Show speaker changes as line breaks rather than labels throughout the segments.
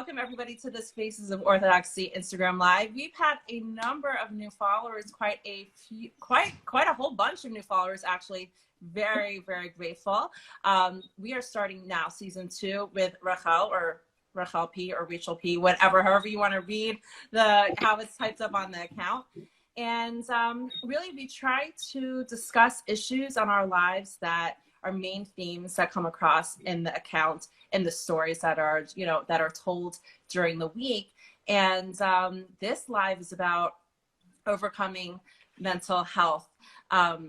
welcome everybody to this Faces of Orthodoxy Instagram Live. We've had a number of new followers, quite a whole bunch of new followers, actually. Very, very grateful. We are starting now season 2 with Rachel, or Rachel P, or Rachel P, however you want to read how it's typed up on the account. And really, we try to discuss issues on our lives that are main themes that come across in the account, in the stories that are, that are told during the week. And this live is about overcoming mental health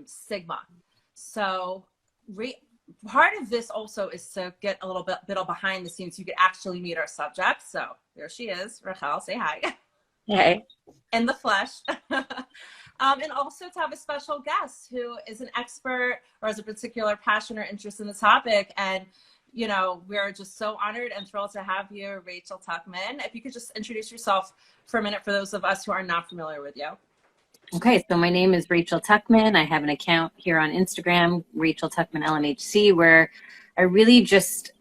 stigma. So part of this also is to get a little bit behind the scenes. You could actually meet our subject. So there she is, Rachel. Say hi.
Hey.
In the flesh. And also to have a special guest who is an expert or has a particular passion or interest in the topic. And, we're just so honored and thrilled to have you, Rachel Tuckman. If you could just introduce yourself for a minute for those of us who are not familiar with you.
Okay, so my name is Rachel Tuckman. I have an account here on Instagram, Rachel Tuckman LMHC, where I really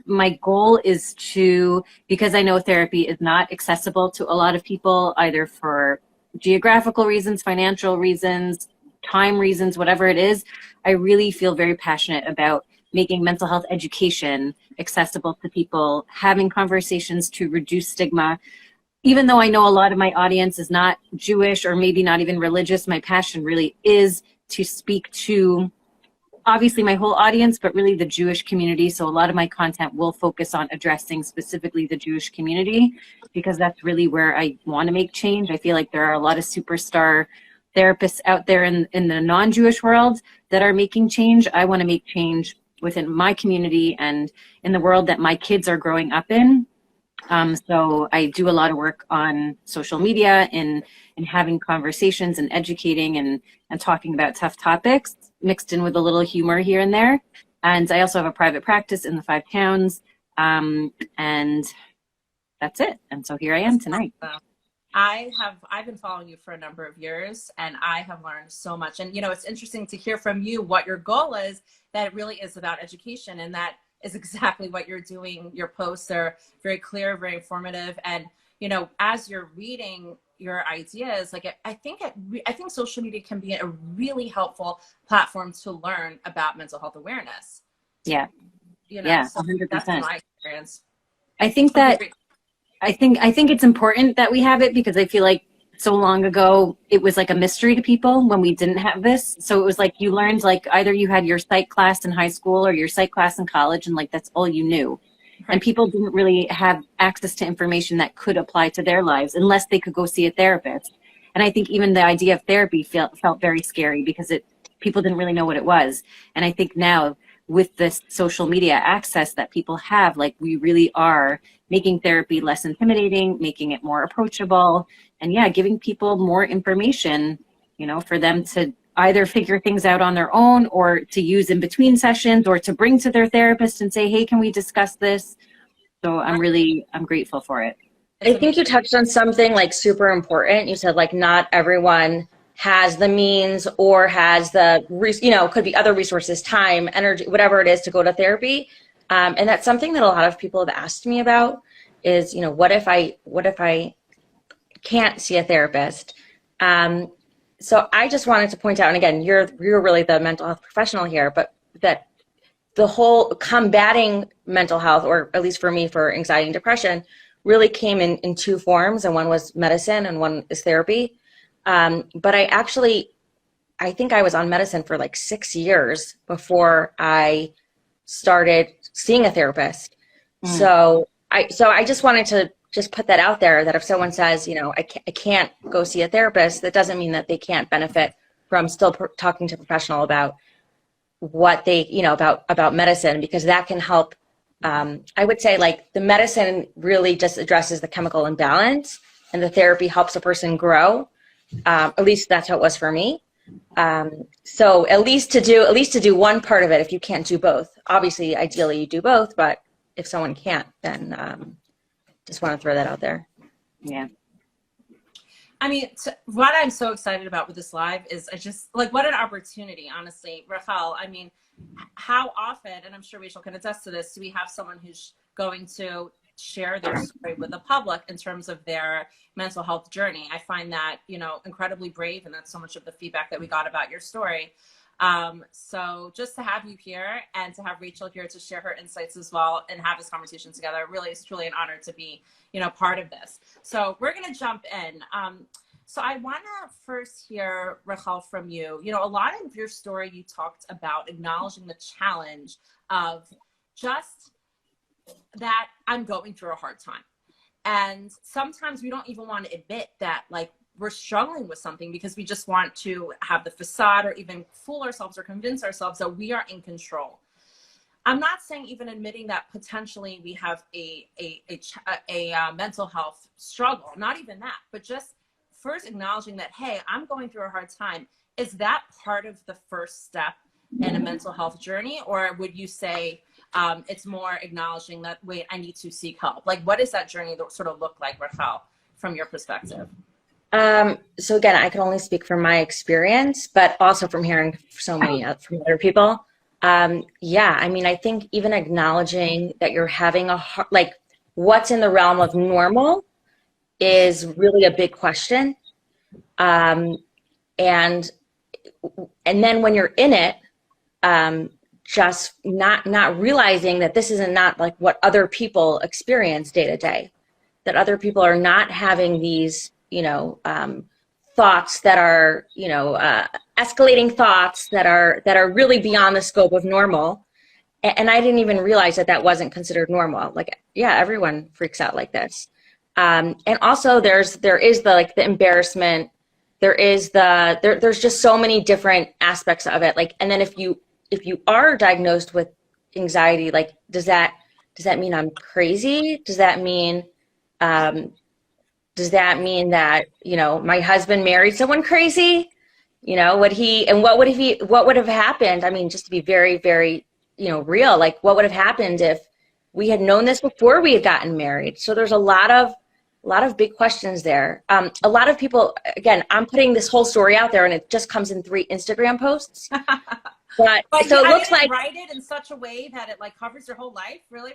my goal is to, because I know therapy is not accessible to a lot of people, either for geographical reasons, financial reasons, time reasons, whatever it is, I really feel very passionate about making mental health education accessible to people, having conversations to reduce stigma. Even though I know a lot of my audience is not Jewish or maybe not even religious, my passion really is to speak to obviously my whole audience, but really the Jewish community. So a lot of my content will focus on addressing specifically the Jewish community, because that's really where I want to make change. I feel like there are a lot of superstar therapists out there in the non-Jewish world that are making change. I want to make change within my community and in the world that my kids are growing up in. So I do a lot of work on social media and having conversations and educating and talking about tough topics, mixed in with a little humor here and there. And I also have a private practice in the 5 towns. And that's it. And so here I am tonight.
I've been following you for a number of years, and I have learned so much. And, it's interesting to hear from you what your goal is, that it really is about education, and that is exactly what you're doing. Your posts are very clear, very informative. And, as you're reading your ideas, like I think social media can be a really helpful platform to learn about mental health awareness.
Yeah.
Yeah,
so 100%.
That's my experience.
I think it's important that we have it, because I feel like so long ago, it was like a mystery to people when we didn't have this. So it was like you learned, like either you had your psych class in high school or your psych class in college, and like that's all you knew. Right. And people didn't really have access to information that could apply to their lives unless they could go see a therapist. And I think even the idea of therapy felt very scary, because people didn't really know what it was. And I think now with this social media access that people have, like we really are making therapy less intimidating, making it more approachable, and giving people more information, for them to either figure things out on their own or to use in between sessions or to bring to their therapist and say, hey, can we discuss this? So I'm grateful for it.
I think you touched on something like super important. You said like not everyone has the means or has the, could be other resources, time, energy, whatever it is to go to therapy. And that's something that a lot of people have asked me about is, what if I can't see a therapist? So I just wanted to point out, and again, you're really the mental health professional here, but that the whole combating mental health, or at least for me, for anxiety and depression, really came in 2 forms, and one was medicine and one is therapy. But I think I was on medicine for like 6 years before I started seeing a therapist. So I just wanted to just put that out there, that if someone says, I can't go see a therapist, that doesn't mean that they can't benefit from still talking to a professional about what they, about medicine, because that can help. I would say like the medicine really just addresses the chemical imbalance, and the therapy helps a person grow. At least that's how it was for me. So at least to do one part of it, if you can't do both. Obviously, ideally you do both, but if someone can't, then just want to throw that out there.
Yeah.
I mean, what I'm so excited about with this live is what an opportunity, honestly, Rachel. I mean, how often, and I'm sure Rachel can attest to this, do we have someone who's going to share their story with the public in terms of their mental health journey. I find that, you know, incredibly brave, and that's so much of the feedback that we got about your story. So just to have you here and to have Rachel here to share her insights as well and have this conversation together, really is truly an honor to be, you know, part of this. So we're going to jump in. So I want to first hear, Rachel, from you. You know, a lot of your story, you talked about acknowledging the challenge of just that I'm going through a hard time. And sometimes we don't even want to admit that, like, we're struggling with something because we just want to have the facade or even fool ourselves or convince ourselves that we are in control. I'm not saying even admitting that potentially we have a mental health struggle, not even that, but just first acknowledging that, hey, I'm going through a hard time. Is that part of the first step in a mental health journey? Or would you say it's more acknowledging that, wait, I need to seek help? Like, what does that journey sort of look like, Rachel, from your perspective?
So again, I can only speak from my experience, but also from hearing so many from other people. Yeah, I mean, I think even acknowledging that you're having like, what's in the realm of normal is really a big question. And then when you're in it, just not realizing that this isn't not like what other people experience day to day, that other people are not having these, you know, thoughts that are, you know, escalating thoughts that are really beyond the scope of normal. And I didn't even realize that that wasn't considered normal. Like, yeah, everyone freaks out like this. And also there is the, like, the embarrassment. There's just so many different aspects of it. Like, and then if you are diagnosed with anxiety, like, does that mean I'm crazy? Does that mean that, you know, my husband married someone crazy? You know, what would have happened? I mean, just to be very, very, you know, real, like, what would have happened if we had known this before we had gotten married? So there's a lot of big questions there. A lot of people, again, I'm putting this whole story out there and it just comes in 3 Instagram posts. But so it looks like,
write it in such a way that it, like, covers your whole life, really?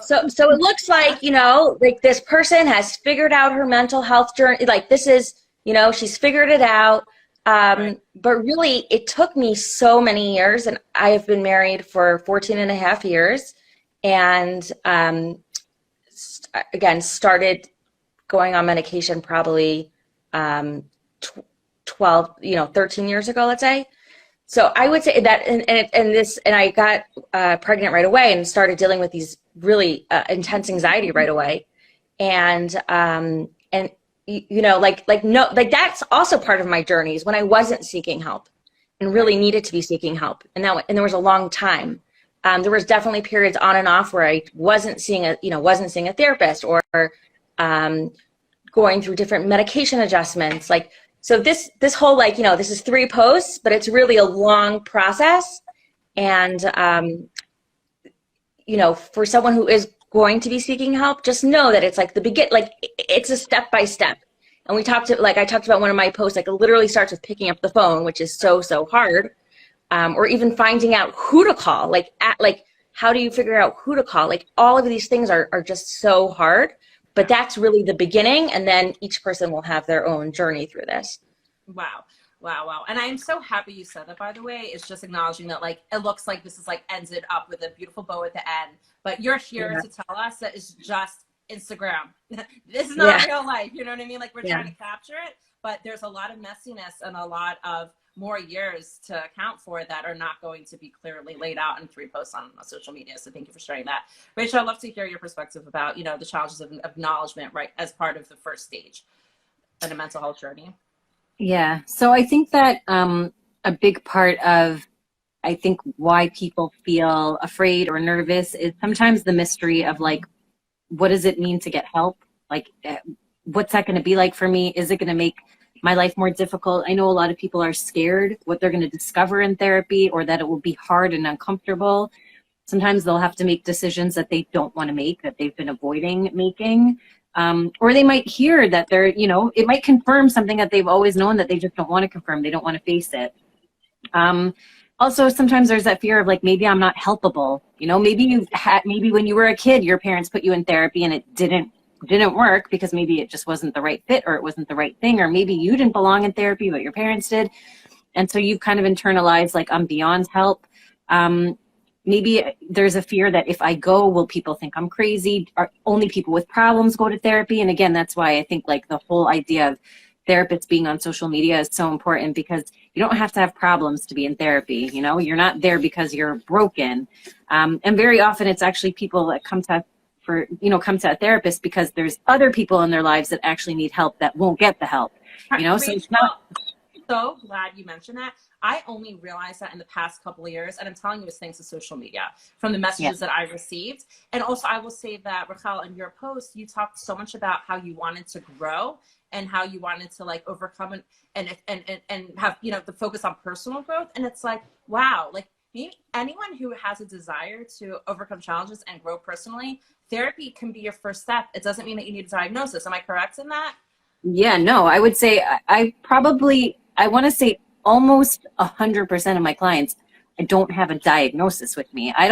So it looks like, you know, like, this person has figured out her mental health journey. Like, this is, you know, she's figured it out. Right. But really, it took me so many years, and I have been married for 14 and a half years. And again, started going on medication probably 13 years ago, let's say. So I would say that, and I got pregnant right away and started dealing with these really intense anxiety right away, and you know, like that's also part of my journeys when I wasn't seeking help and really needed to be seeking help, and there was a long time. There was definitely periods on and off where I wasn't seeing a therapist or going through different medication adjustments, like. So this whole, like, you know, this is 3 posts, but it's really a long process. And, you know, for someone who is going to be seeking help, just know that it's like it's a step by step. And I talked about one of my posts, like, it literally starts with picking up the phone, which is so hard. Or even finding out who to call, like, how do you figure out who to call? Like, all of these things are just so hard. But that's really the beginning, and then each person will have their own journey through this.
Wow. And I am so happy you said that, by the way. It's just acknowledging that, like, it looks like this is, like, ended up with a beautiful bow at the end. But you're here to tell us that it's just Instagram. This is not real life. You know what I mean? Like, we're trying to capture it, but there's a lot of messiness and a lot of more years to account for that are not going to be clearly laid out in 3 posts on social media. So thank you for sharing that. Rachel, I'd love to hear your perspective about, you know, the challenges of acknowledgement, right, as part of the first stage in a mental health journey.
Yeah. So I think that a big part of, I think, why people feel afraid or nervous is sometimes the mystery of, like, what does it mean to get help? Like, what's that going to be like for me? Is it going to make my life more difficult? I know a lot of people are scared what they're going to discover in therapy, or that it will be hard and uncomfortable. Sometimes they'll have to make decisions that they don't want to make, that they've been avoiding making. Or they might hear that they're, you know, it might confirm something that they've always known that they just don't want to confirm. They don't want to face it. also sometimes there's that fear of like, maybe I'm not helpable. You know, maybe when you were a kid, your parents put you in therapy and it didn't work because maybe it just wasn't the right fit, or it wasn't the right thing, or maybe you didn't belong in therapy, but your parents did. And so you've kind of internalized like, I'm beyond help. Maybe there's a fear that if I go, will people think I'm crazy? Or only people with problems go to therapy? And again, that's why I think like the whole idea of therapists being on social media is so important, because you don't have to have problems to be in therapy. You know, you're not there because you're broken. And very often it's actually people that come to a therapist because there's other people in their lives that actually need help that won't get the help. You know, so it's not.
So glad you mentioned that. I only realized that in the past couple of years, and I'm telling you, it's thanks to social media, from the messages that I received. And also, I will say that, Raquel, in your post, you talked so much about how you wanted to grow and how you wanted to like overcome and have, you know, the focus on personal growth. And it's like, wow, like anyone who has a desire to overcome challenges and grow personally, therapy can be your first step. It doesn't mean that you need a diagnosis. Am I correct in that? Yeah,
no, I would say I want to say almost 100% of my clients, I don't have a diagnosis with me. I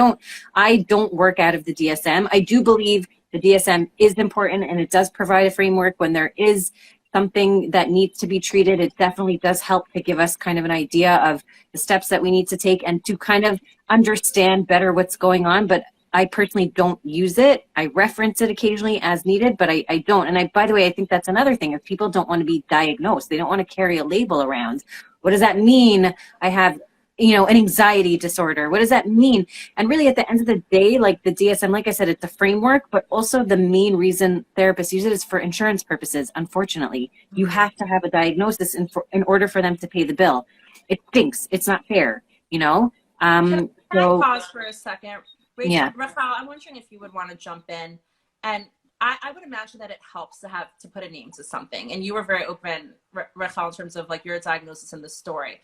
don't work out of the DSM. I do believe the DSM is important and it does provide a framework when there is something that needs to be treated. It definitely does help to give us kind of an idea of the steps that we need to take and to kind of understand better what's going on. But I personally don't use it. I reference it occasionally as needed, but I don't. And by the way, I think that's another thing. If people don't want to be diagnosed, they don't want to carry a label around. What does that mean? I have, you know, an anxiety disorder. What does that mean? And really at the end of the day, like the DSM, like I said, it's a framework, but also the main reason therapists use it is for insurance purposes. Unfortunately, you have to have a diagnosis in order for them to pay the bill. It stinks. It's not fair, you know?
Can I pause for a second? Raquel, I'm wondering if you would want to jump in. And I would imagine that it helps to put a name to something. And you were very open, Raquel, in terms of like your diagnosis and the story.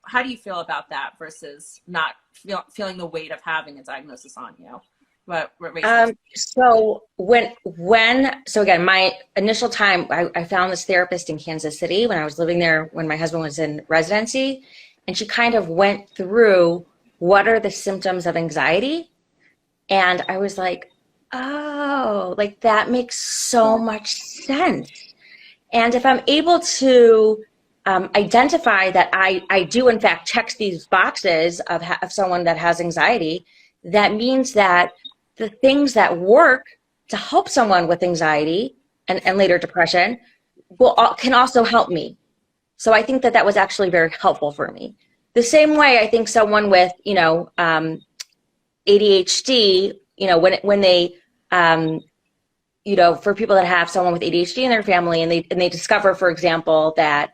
How do you feel about that versus not feeling the weight of having a diagnosis on you?
So again, my initial time, I found this therapist in Kansas City when I was living there, when my husband was in residency, and she kind of went through what are the symptoms of anxiety. And I was like, oh, like that makes so much sense. And if I'm able to identify that I do in fact check these boxes of someone that has anxiety, that means that the things that work to help someone with anxiety and later depression can also help me. So I think that was actually very helpful for me. The same way I think someone with, you know, ADHD, you know, when they, you know, for people that have someone with ADHD in their family and they discover, for example, that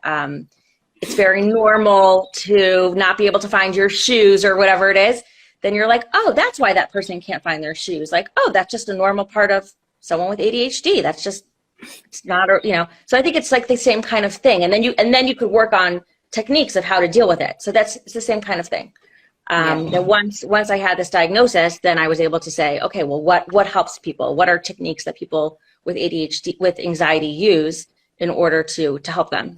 it's very normal to not be able to find your shoes or whatever it is, then you're like, oh, that's why that person can't find their shoes. Like, oh, that's just a normal part of someone with ADHD. That's just, it's not, you know, so I think it's like the same kind of thing. And then you could work on techniques of how to deal with it. So it's the same kind of thing. Then once I had this diagnosis, then I was able to say, okay, well, what helps people? What are techniques that people with ADHD, with anxiety use in order to help them?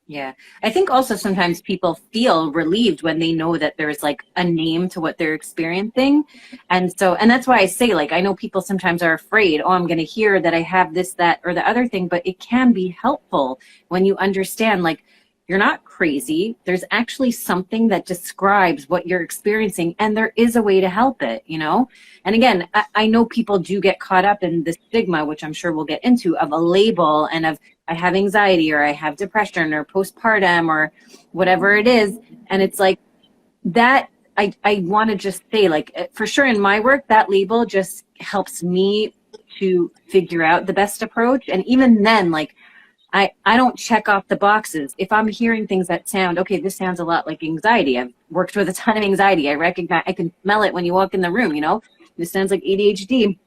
Yeah. I think also sometimes people feel relieved when they know that there's like a name to what they're experiencing. And that's why I say, like, I know people sometimes are afraid, oh, I'm going to hear that I have this, that, or the other thing, but it can be helpful when you understand, like, you're not crazy. There's actually something that describes what you're experiencing, and there is a way to help it, you know? And again, I know people do get caught up in the stigma, which I'm sure we'll get into, of a label and of I have anxiety or I have depression or postpartum or whatever it is. And it's like that, I want to just say, like, for sure in my work, that label just helps me to figure out the best approach. And even then, like, I don't check off the boxes. If I'm hearing things that sound, okay, this sounds a lot like anxiety. I've worked with a ton of anxiety. I can smell it when you walk in the room, you know, this sounds like ADHD.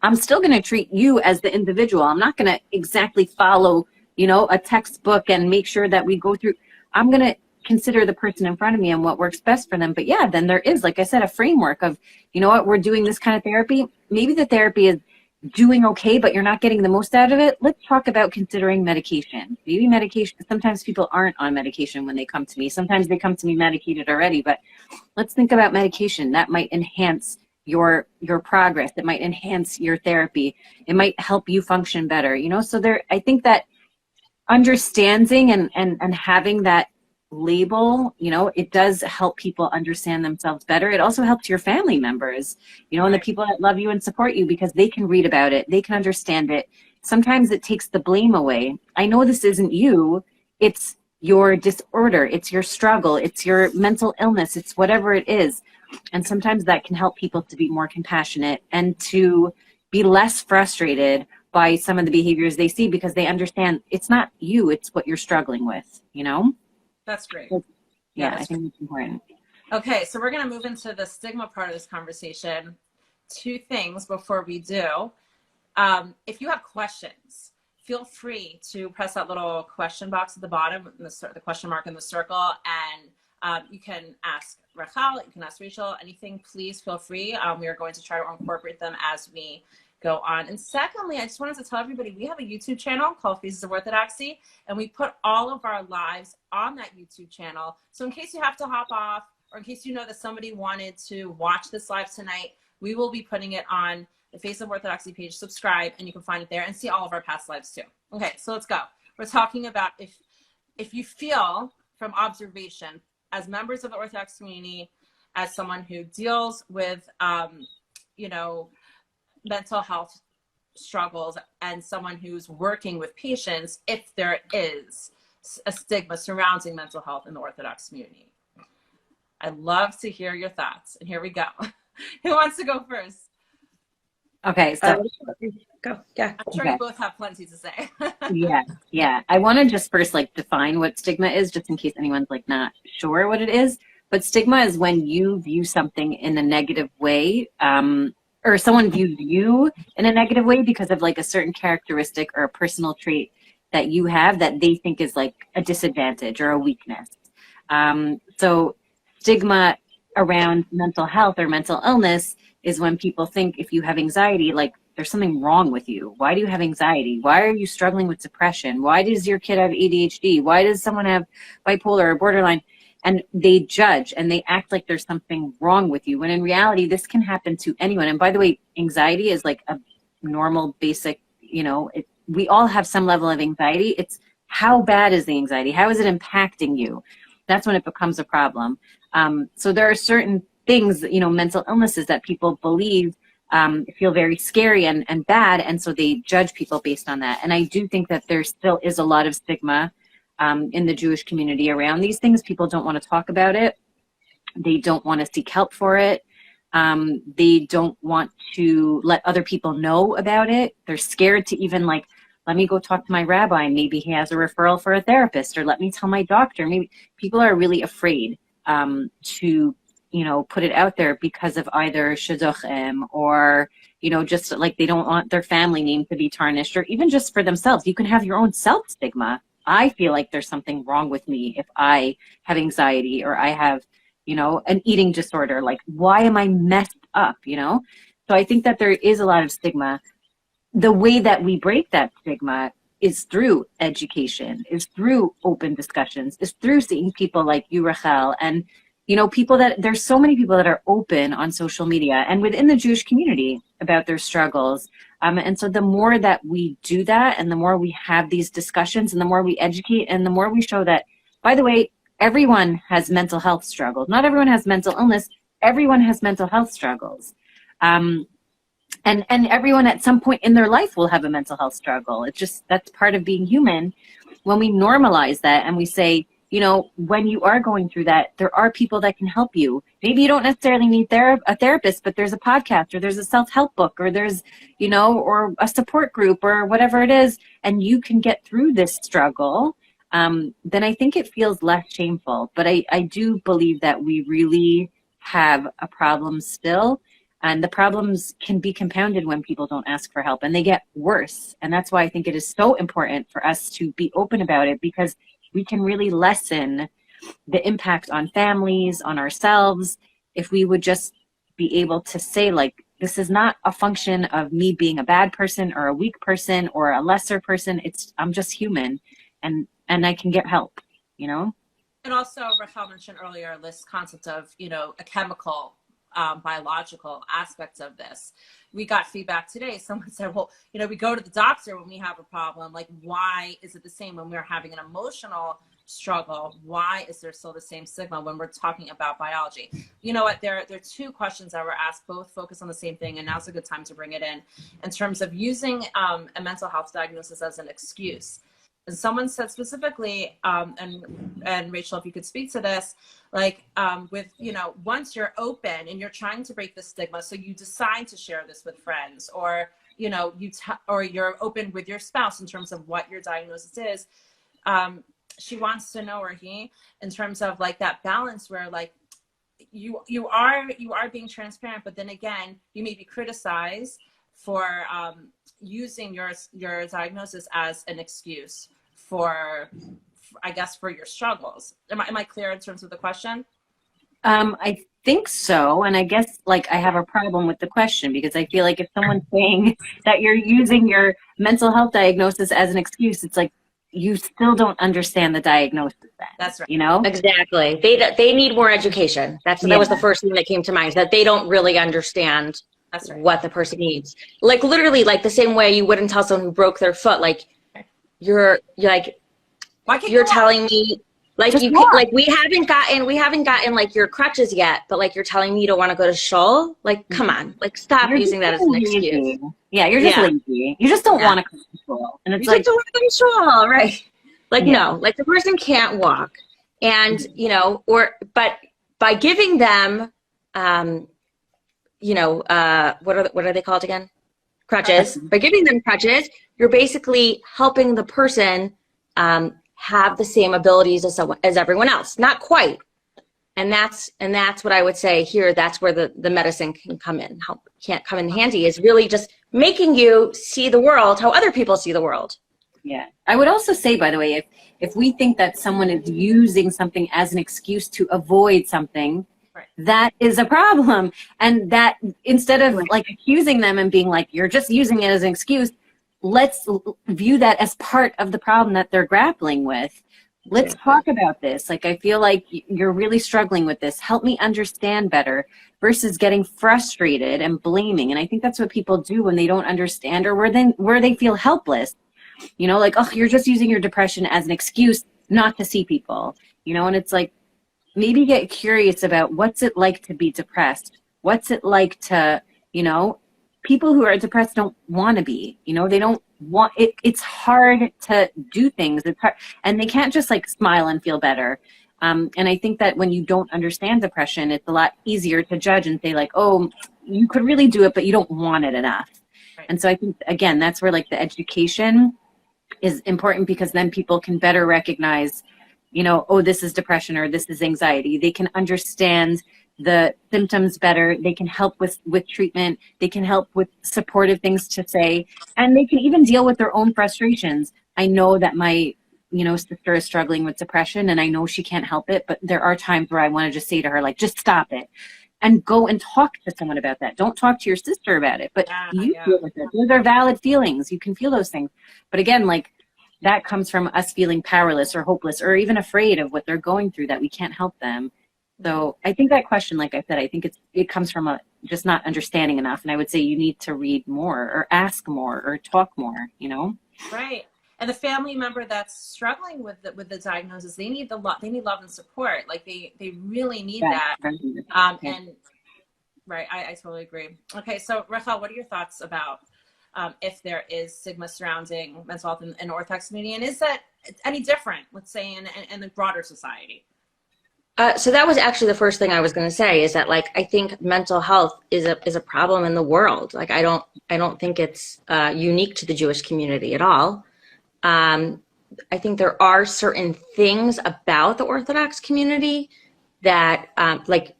I'm still going to treat you as the individual. I'm not going to exactly follow, you know, a textbook and make sure that we go through. I'm going to consider the person in front of me and what works best for them. But yeah, then there is, like I said, a framework of, you know what, we're doing this kind of therapy. Maybe the therapy is doing okay, but you're not getting the most out of it, let's talk about considering medication. Maybe medication, sometimes people aren't on medication when they come to me. Sometimes they come to me medicated already, but let's think about medication. That might enhance your progress. It might enhance your therapy. It might help you function better, you know? So there, I think that understanding and having that label, you know, it does help people understand themselves better. It also helps your family members, you know, and the people that love you and support you, because they can read about it, they can understand it. Sometimes it takes the blame away. I know this isn't you, it's your disorder, it's your struggle, it's your mental illness, it's whatever it is. And sometimes that can help people to be more compassionate and to be less frustrated by some of the behaviors they see, because they understand it's not you, it's what you're struggling with, you know?
That's great.
Yeah, I think it's important.
Okay, so we're going to move into the stigma part of this conversation. 2 things before we do. If you have questions, feel free to press that little question box at the bottom, in the question mark in the circle, and you can ask Rachel, you can ask Rachel, anything, please feel free. We are going to try to incorporate them as we go on. And secondly, I just wanted to tell everybody, we have a YouTube channel called Faces of Orthodoxy, and we put all of our lives on that YouTube channel. So in case you have to hop off, or in case you know that somebody wanted to watch this live tonight, we will be putting it on the Faces of Orthodoxy page. Subscribe, and you can find it there and see all of our past lives too. Okay, so let's go. We're talking about if you feel from observation as members of the Orthodox community, as someone who deals with, you know, mental health struggles, and someone who's working with patients, if there is a stigma surrounding mental health in the Orthodox community. I'd love to hear your thoughts, and here we go. Who wants to go first?
Okay, so
go. Yeah.
I'm sure you both have plenty to say.
yeah. I want to just first like define what stigma is, just in case anyone's like not sure what it is. But stigma is when you view something in a negative way, or someone views you in a negative way because of like a certain characteristic or a personal trait that you have that they think is like a disadvantage or a weakness. So stigma around mental health or mental illness is when people think if you have anxiety, like there's something wrong with you. Why do you have anxiety? Why are you struggling with depression? Why does your kid have ADHD? Why does someone have bipolar or borderline? And they judge and they act like there's something wrong with you. When in reality, this can happen to anyone. And by the way, anxiety is like a normal, basic, you know, we all have some level of anxiety. It's how bad is the anxiety? How is it impacting you? That's when it becomes a problem. So there are certain things, you know, mental illnesses that people believe feel very scary and bad. And so they judge people based on that. And I do think that there still is a lot of stigma in the Jewish community around these things. People don't want to talk about it. They don't want to seek help for it. They don't want to let other people know about it. They're scared to even like, let me go talk to my rabbi. Maybe he has a referral for a therapist, or let me tell my doctor. Maybe people are really afraid to, you know, put it out there because of either shidduchim or, you know, just like they don't want their family name to be tarnished, or even just for themselves. You can have your own self stigma. I feel like there's something wrong with me if I have anxiety or I have, you know, an eating disorder. Like, why am I messed up, you know? So I think that there is a lot of stigma. The way that we break that stigma is through education, is through open discussions, is through seeing people like you, Rachel, and, you know, people that, there's so many people that are open on social media and within the Jewish community about their struggles. And so the more that we do that, and the more we have these discussions, and the more we educate, and the more we show that, by the way, everyone has mental health struggles. Not everyone has mental illness. Everyone has mental health struggles. And everyone at some point in their life will have a mental health struggle. It's just, that's part of being human. When we normalize that and we say, you know, when you are going through that, there are people that can help you. Maybe you don't necessarily need a therapist, but there's a podcast, or there's a self-help book, or there's, you know, or a support group, or whatever it is, and you can get through this struggle, then I think it feels less shameful. But I do believe that we really have a problem still. And the problems can be compounded when people don't ask for help, and they get worse. And that's why I think it is so important for us to be open about it, because we can really lessen the impact on families, on ourselves, if we would just be able to say, like, this is not a function of me being a bad person or a weak person or a lesser person. I'm just human, and I can get help, you know?
And also, Rachel mentioned earlier this concept of, a chemical, biological aspects of this. We got feedback today. Someone said, well, we go to the doctor when we have a problem. Like, why is it the same when we're having an emotional struggle? Why is there still the same stigma when we're talking about biology? You know what? There are two questions that were asked, both focus on the same thing, and now's a good time to bring it in terms of using a mental health diagnosis as an excuse. And someone said specifically, and Rachel, if you could speak to this, like with, once you're open and you're trying to break the stigma, so you decide to share this with friends, or, or you're open with your spouse in terms of what your diagnosis is. She wants to know, or he, in terms of like that balance where like you are being transparent, but then again, you may be criticized for using your diagnosis as an excuse for I guess, for your struggles. Am I clear in terms of the question?
I think so. And I guess like I have a problem with the question, because I feel like if someone's saying that you're using your mental health diagnosis as an excuse, it's like you still don't understand the diagnosis then.
That's right.
You know?
Exactly. They need more education. That was the first thing that came to mind, is that they don't really understand what the person needs. Like literally, like the same way you wouldn't tell someone who broke their foot, like you're like, you're telling me like we haven't gotten like your crutches yet, but like you're telling me you don't want to go to shul. Like, come on, like stop using that as an excuse.
Yeah, you're just lazy. You just don't want to go to shul, and it's like,
don't want to go to shul, right? Like no, like the person can't walk, and but by giving them, what are they called again? Crutches. By giving them crutches, you're basically helping the person have the same abilities as everyone else. Not quite. And that's what I would say here. That's where the medicine can come in. Can't come in handy is really just making you see the world how other people see the world.
Yeah. I would also say, by the way, if we think that someone is using something as an excuse to avoid something, that is a problem. And that instead of like accusing them and being like, you're just using it as an excuse, let's view that as part of the problem that they're grappling with. Let's talk about this. Like, I feel like you're really struggling with this. Help me understand better, versus getting frustrated and blaming. And I think that's what people do when they don't understand, or where they feel helpless. Like, oh, you're just using your depression as an excuse not to see people, and it's like, maybe get curious about what's it like to be depressed. What's it like to, people who are depressed don't want to be, they don't want it. It's hard to do things. It's hard, and they can't just like smile and feel better. And I think that when you don't understand depression, it's a lot easier to judge and say like, oh, you could really do it, but you don't want it enough. Right. And so I think, again, that's where like the education is important, because then people can better recognize, oh, this is depression or this is anxiety. They can understand the symptoms better. They can help with treatment. They can help with supportive things to say, and they can even deal with their own frustrations. I know that my, sister is struggling with depression, and I know she can't help it, but there are times where I want to just say to her, like, just stop it and go and talk to someone about that. Don't talk to your sister about it, but you deal with it. Those are valid feelings. You can feel those things. But again, like, that comes from us feeling powerless or hopeless or even afraid of what they're going through, that we can't help them. So I think that question, like I said, I think it comes from just not understanding enough. And I would say you need to read more or ask more or talk more,
Right. And the family member that's struggling with the diagnosis, they need love and support. Like they really need that. And right. I totally agree. Okay. So Rachel, what are your thoughts about if there is stigma surrounding mental health in the Orthodox community, and is that any different, let's say, in the broader society?
So that was actually the first thing I was going to say, is that like I think mental health is a problem in the world. Like I don't think it's unique to the Jewish community at all. I think there are certain things about the Orthodox community that, like,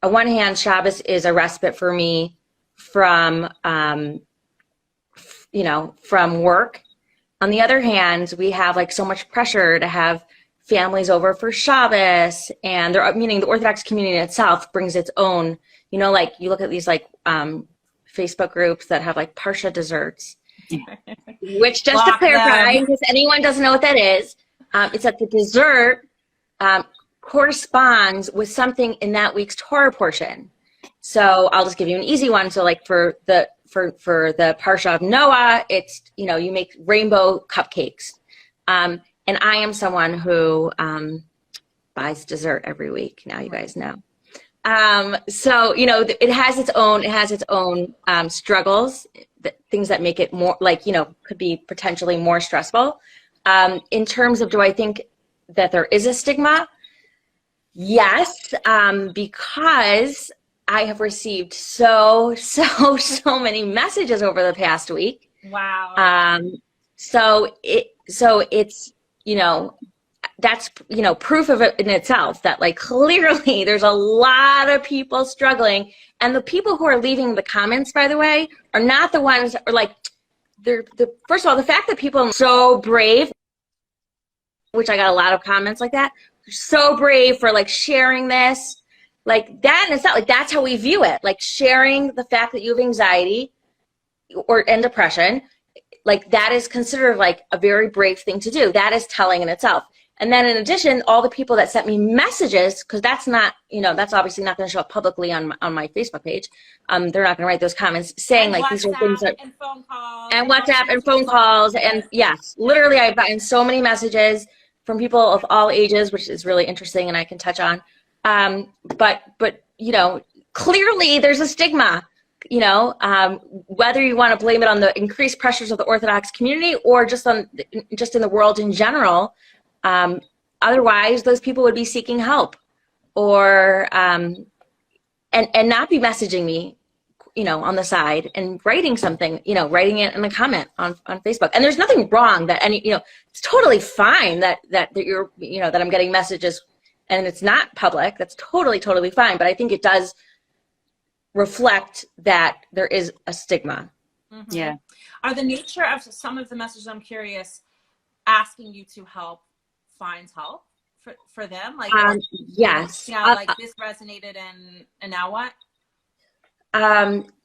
on one hand, Shabbos is a respite for me from from work. On the other hand, we have like so much pressure to have families over for Shabbos, and meaning the Orthodox community itself brings its own, like you look at these like Facebook groups that have like Parsha desserts, which just to
Block
clarify,
them.
in case anyone doesn't know what that is, it's that the dessert corresponds with something in that week's Torah portion. So I'll just give you an easy one. So like for the Parsha of Noah, it's, you make rainbow cupcakes. And I am someone who buys dessert every week. Now you guys know. So, it has its own struggles, things that make it more like, could be potentially more stressful. In terms of, do I think that there is a stigma? Yes, because I have received so many messages over the past week.
Wow.
So it's, that's, proof of it in itself that like clearly there's a lot of people struggling, and the people who are leaving the comments, by the way, are not the ones that are like, first of all, the fact that people are so brave, which I got a lot of comments like that, so brave for like sharing this, like that, and it's not like that's how we view it, like sharing the fact that you have anxiety and depression, like that is considered like a very brave thing to do. That is telling in itself. And then in addition, all the people that sent me messages, because that's not, that's obviously not going to show up publicly on my Facebook page. They're not going to write those comments saying
and
like these are things that,
and phone calls
and WhatsApp and phone calls, and yes, literally I've gotten so many messages from people of all ages, which is really interesting, and I can touch on. But clearly there's a stigma. Whether you want to blame it on the increased pressures of the Orthodox community or just in the world in general. Otherwise, those people would be seeking help, or and not be messaging me, on the side and writing something, writing it in a comment on Facebook. And there's nothing wrong that it's totally fine that you're, that I'm getting messages and it's not public. That's totally fine. But I think it does reflect that there is a stigma.
Mm-hmm.
Yeah.
Are the nature of some of the messages, I'm curious, asking you to help find help for them? Like,
yes.
Like this resonated and now what?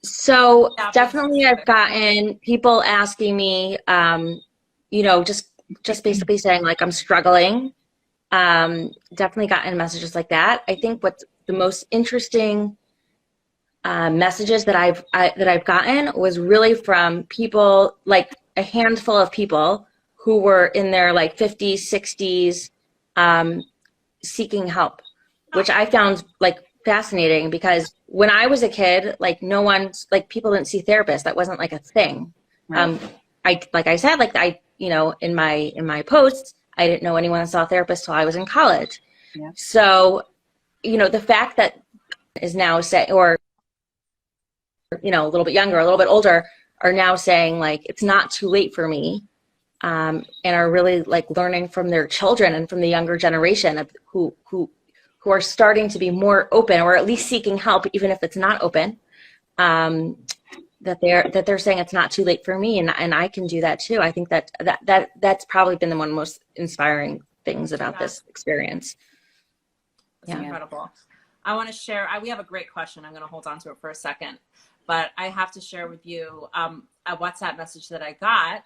So definitely I've gotten people asking me, just basically saying like, I'm struggling. Definitely gotten messages like that. I think what's the most interesting messages that I've gotten was really from people, like a handful of people who were in their like 50s, 60s, seeking help, which I found like fascinating, because when I was a kid, like people didn't see therapists. That wasn't like a thing.
Right.
I said, in my posts, I didn't know anyone that saw a therapist till I was in college.
Yeah.
So, the fact that is now or a little bit younger, a little bit older, are now saying like, it's not too late for me. And are really like learning from their children and from the younger generation of who are starting to be more open, or at least seeking help, even if it's not open, that they're saying it's not too late for me, and I can do that too. I think that's probably been one of the most inspiring things about this experience.
That's incredible. I want to share, we have a great question. I'm going to hold on to it for a second, but I have to share with you a WhatsApp message that I got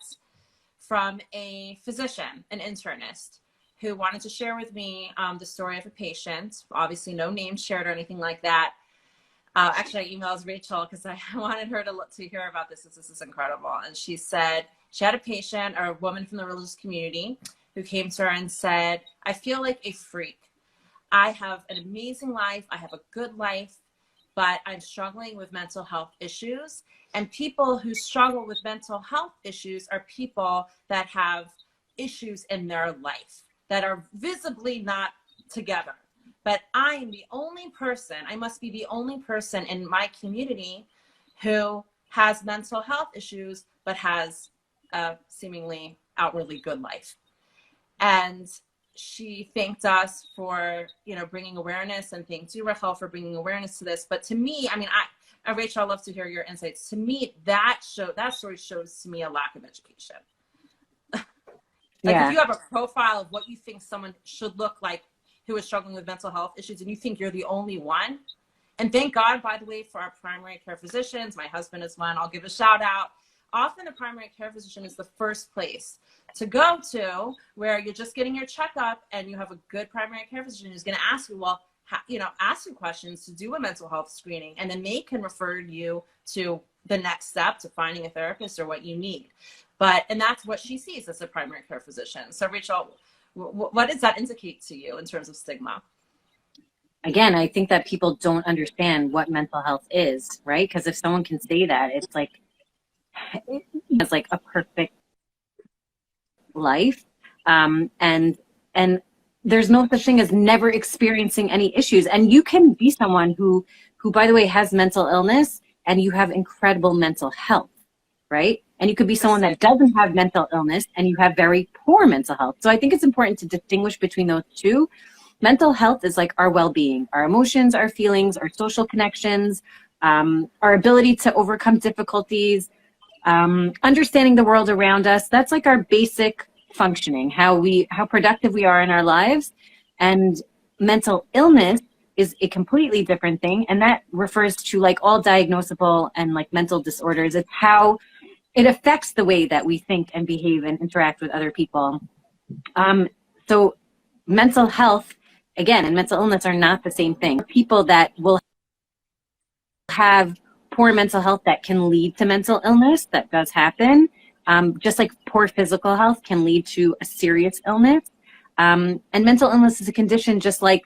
from a physician, an internist, who wanted to share with me the story of a patient. Obviously, no names shared or anything like that. Actually, I emailed Rachel because I wanted her to hear about this. This is incredible. And she said she had a patient, or a woman from the religious community, who came to her and said, I feel like a freak. I have an amazing life. I have a good life, but I'm struggling with mental health issues. And people who struggle with mental health issues are people that have issues in their life that are visibly not together. But I am the only person, I must be the only person in my community who has mental health issues, but has a seemingly outwardly good life. And she thanked us for, bringing awareness, and thanked you, Rachel, for bringing awareness to this. But to me, Rachel, I'd love to hear your insights. To me, that story shows to me a lack of education. If you have a profile of what you think someone should look like who is struggling with mental health issues, and you think you're the only one, And thank God, by the way, for our primary care physicians. My husband is one. I'll give a shout out. Often the primary care physician is the first place to go to where you're just getting your checkup, and you have a good primary care physician who's going to ask you, well, ask you questions to do a mental health screening, and then they can refer you to the next step, to finding a therapist or what you need. And that's what she sees as a primary care physician. So Rachel, what does that indicate to you in terms of stigma?
Again, I think that people don't understand what mental health is, right? Because if someone can say that, it's like a perfect life, and there's no such thing as never experiencing any issues. And you can be someone who by the way has mental illness, and you have incredible mental health, right? And you could be someone that doesn't have mental illness and you have very poor mental health. So I think it's important to distinguish between those two. Mental health is like our well-being, our emotions, our feelings, our social connections, our ability to overcome difficulties, understanding the world around us. That's like our basic functioning, how productive we are in our lives. And mental illness is a completely different thing. And that refers to like all diagnosable and like mental disorders. It's how it affects the way that we think and behave and interact with other people. So mental health, again, and mental illness are not the same thing. People that will have poor mental health that can lead to mental illness, that does happen. Just like poor physical health can lead to a serious illness. And mental illness is a condition just like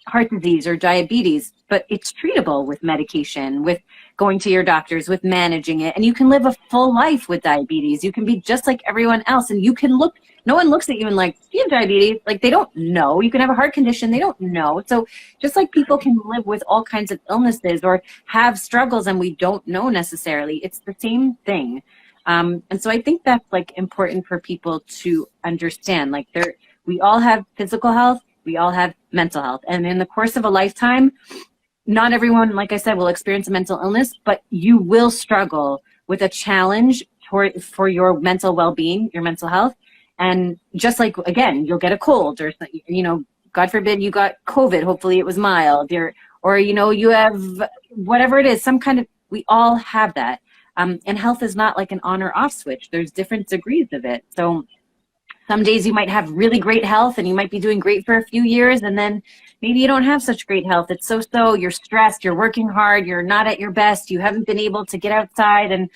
heart disease or diabetes, but it's treatable with medication, with going to your doctors, with managing it. And you can live a full life with diabetes. You can be just like everyone else, and you can look, no one looks at you and like, you have diabetes. Like, they don't know. You can have a heart condition. They don't know. So just like people can live with all kinds of illnesses or have struggles and we don't know necessarily, it's the same thing. And so I think that's like important for people to understand. Like, we all have physical health, we all have mental health. And in the course of a lifetime, not everyone, like I said, will experience a mental illness, but you will struggle with a challenge for your mental well-being, your mental health. And just like, again, you'll get a cold, or, God forbid you got COVID, hopefully it was mild, or you have whatever it is, some kind of, we all have that. And health is not like an on or off switch. There's different degrees of it. So some days you might have really great health and you might be doing great for a few years, and then maybe you don't have such great health. It's so, you're stressed, you're working hard, you're not at your best, you haven't been able to get outside, and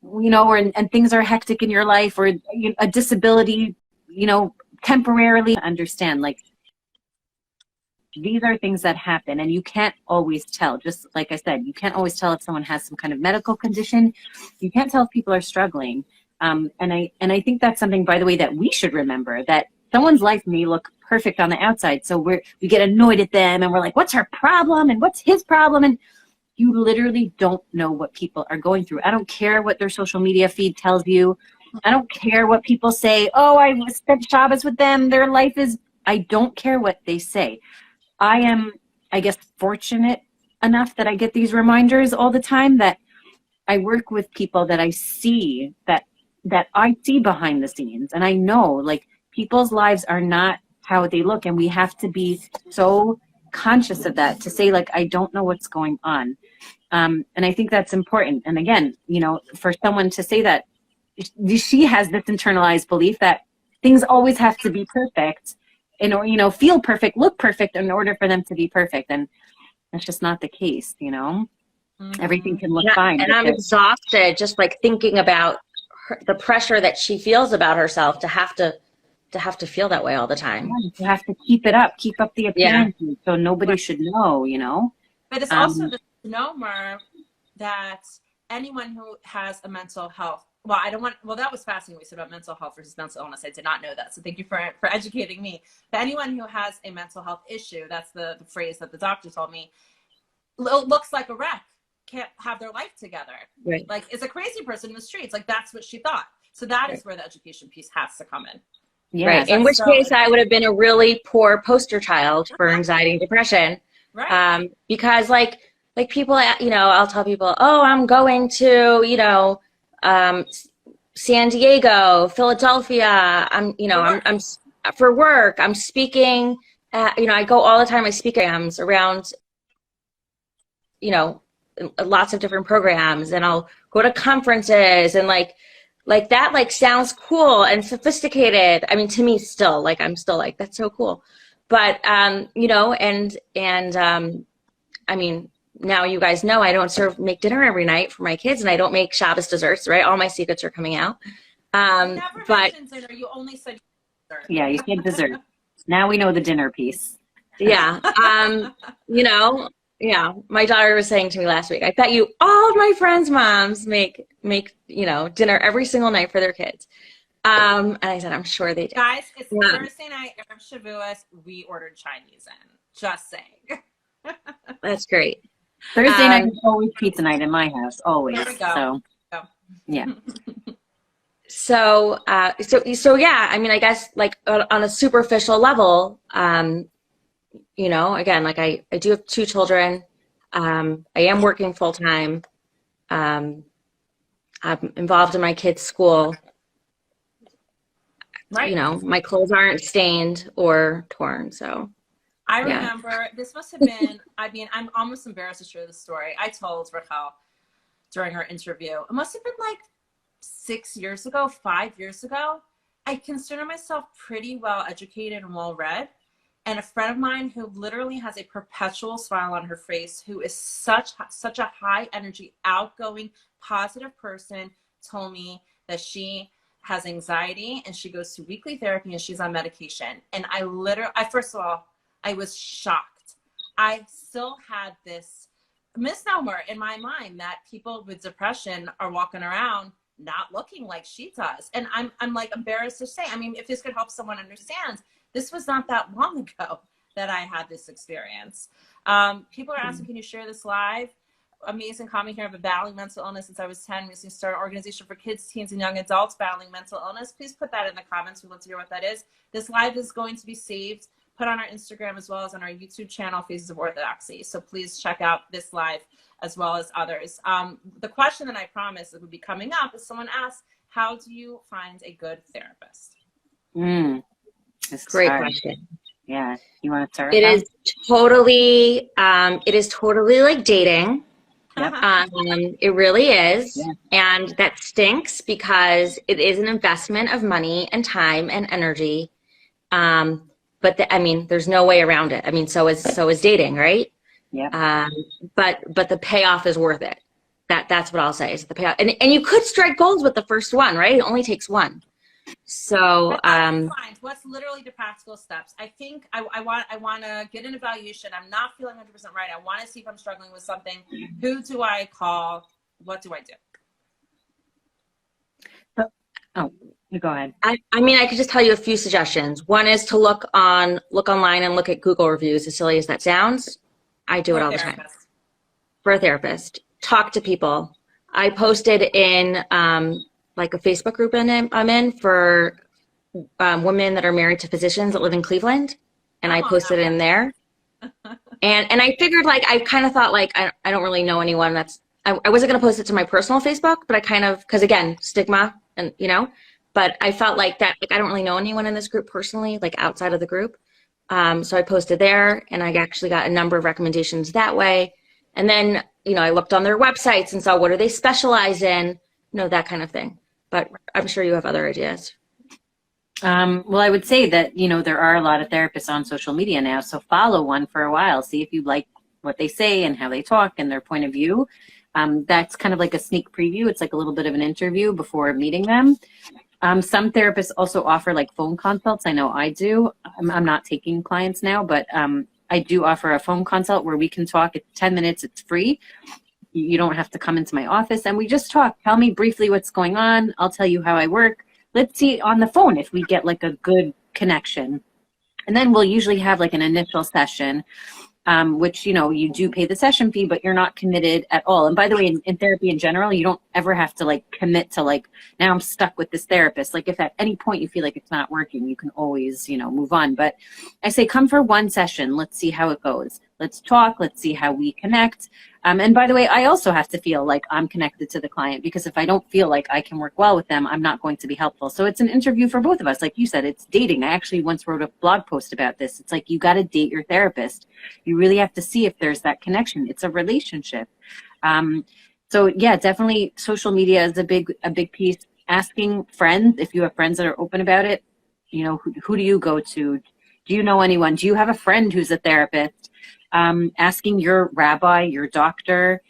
and things are hectic in your life, or a disability, temporarily. Understand, like, these are things that happen, and you can't always tell. Just like I said, you can't always tell if someone has some kind of medical condition. You can't tell if people are struggling. And I think that's something, by the way, that we should remember, that someone's life may look perfect on the outside. So we get annoyed at them and we're like, what's her problem? And what's his problem? And you literally don't know what people are going through. I don't care what their social media feed tells you. I don't care what people say. Oh, I spent Shabbos with them. Their life is, I don't care what they say. I am, I guess, fortunate enough that I get these reminders all the time, that I work with people that I see, that I see behind the scenes. And I know, like, people's lives are not how they look. And we have to be so conscious of that, to say, like, I don't know what's going on. And I think that's important. And again, for someone to say that, she has this internalized belief that things always have to be perfect, feel perfect, look perfect in order for them to be perfect. And that's just not the case,
Mm-hmm.
Everything can look fine.
And I'm exhausted just like thinking about the pressure that she feels about herself to have to feel that way all the time.
You have to keep it up, keep up the appearances, so nobody should know,
But it's also the misnomer that anyone who has a mental health, that was fascinating what you said about mental health versus mental illness. I did not know that. So thank you for educating me. But anyone who has a mental health issue, that's the phrase that the doctor told me, looks like a wreck, can't have their life together.
Right.
Like, it's a crazy person in the streets. Like, that's what she thought. So that is where the education piece has to come in.
Yeah,
right. In which case I would have been a really poor poster child for anxiety and depression.
Right.
Because like people, I'll tell people, oh, I'm going to, San Diego, Philadelphia. I'm for work. I'm speaking. I go all the time. I speak around lots of different programs, and I'll go to conferences, and like that like sounds cool and sophisticated. I mean, to me still, like I'm still like, that's so cool. But I mean, now you guys know I don't make dinner every night for my kids, and I don't make Shabbos desserts, right? All my secrets are coming out.
You never mentioned dinner. You only said dessert.
Yeah, you said dessert. Now we know the dinner piece.
Yeah. Yeah. My daughter was saying to me last week, I bet you all of my friends' moms make dinner every single night for their kids. And I said, I'm sure they do.
Guys, it's Thursday night of Shavuos. We ordered Chinese in. Just saying.
That's great.
Thursday night is always pizza night in my house, always.
There we go.
So, yeah.
So yeah, I mean, I guess like on a superficial level, again, like I do have 2 children. I am working full time. I'm involved in my kids' school.
Right.
My clothes aren't stained or torn. So
I remember this must have been, I'm almost embarrassed to share this story. I told Raquel during her interview, it must have been like 6 years ago, 5 years ago. I consider myself pretty well educated and well read. And a friend of mine who literally has a perpetual smile on her face, who is such a high energy, outgoing, positive person, told me that she has anxiety and she goes to weekly therapy and she's on medication. And first of all, I was shocked. I still had this misnomer in my mind that people with depression are walking around not looking like she does. And I'm like embarrassed to say, I mean, if this could help someone understand, this was not that long ago that I had this experience. People are asking, can you share this live? Amazing comment here. I've been battling mental illness since I was 10. We started an organization for kids, teens, and young adults battling mental illness. Please put that in the comments. We'd love to hear what that is. This live is going to be saved, put on our Instagram as well as on our YouTube channel, Faces of Orthodoxy. So please check out this live as well as others. The question that I promised that would be coming up is someone asked, how do you find a good therapist?
That's
great question.
Yeah. You want to start?
It is totally like dating.
Yep.
It really is.
Yeah.
And that stinks because it is an investment of money and time and energy. But there's no way around it. I mean, so is dating, right?
Yeah.
But the payoff is worth it. That's what I'll say is the payoff. And you could strike gold with the first one, right? It only takes one. So
what's literally the practical steps? I think I want to get an evaluation. I'm not feeling 100% right. I want to see if I'm struggling with something. Who do I call? What do I do?
You go ahead.
I mean, I could just tell you a few suggestions. One is to look online and look at Google reviews. As silly as that sounds, I do it all the time. For a therapist, talk to people. I posted in like a Facebook group I'm in for women that are married to physicians that live in Cleveland, and I posted in there. And I figured, like, I kind of thought, like, I don't really know anyone I wasn't going to post it to my personal Facebook, but I kind of, because again, stigma, and but I felt like that, like, I don't really know anyone in this group personally, like outside of the group. So I posted there, and I actually got a number of recommendations that way. And then, I looked on their websites and saw what do they specialize in, that kind of thing. But I'm sure you have other ideas.
Well, I would say that, there are a lot of therapists on social media now. So follow one for a while. See if you like what they say and how they talk and their point of view. That's kind of like a sneak preview. It's like a little bit of an interview before meeting them. Some therapists also offer like phone consults. I know I do. I'm not taking clients now, but I do offer a phone consult where we can talk. It's 10 minutes. It's free. You don't have to come into my office, and we just talk. Tell me briefly what's going on. I'll tell you how I work. Let's see on the phone if we get like a good connection. And then we'll usually have like an initial session, which, you do pay the session fee, but you're not committed at all. And by the way, in therapy in general, you don't ever have to like commit to like, now I'm stuck with this therapist. Like if at any point you feel like it's not working, you can always, move on. But I say come for one session. Let's see how it goes. let's talk, let's see how we connect. And by the way, I also have to feel like I'm connected to the client, because if I don't feel like I can work well with them, I'm not going to be helpful. So it's an interview for both of us. Like you said, it's dating. I actually once wrote a blog post about this. It's like, you got to date your therapist. You really have to see if there's that connection. It's a relationship. So yeah, definitely social media is a big piece. Asking friends, if you have friends that are open about it, you know, who do you go to? Do you know anyone? Do you have a friend who's a therapist? Asking your rabbi, your doctor.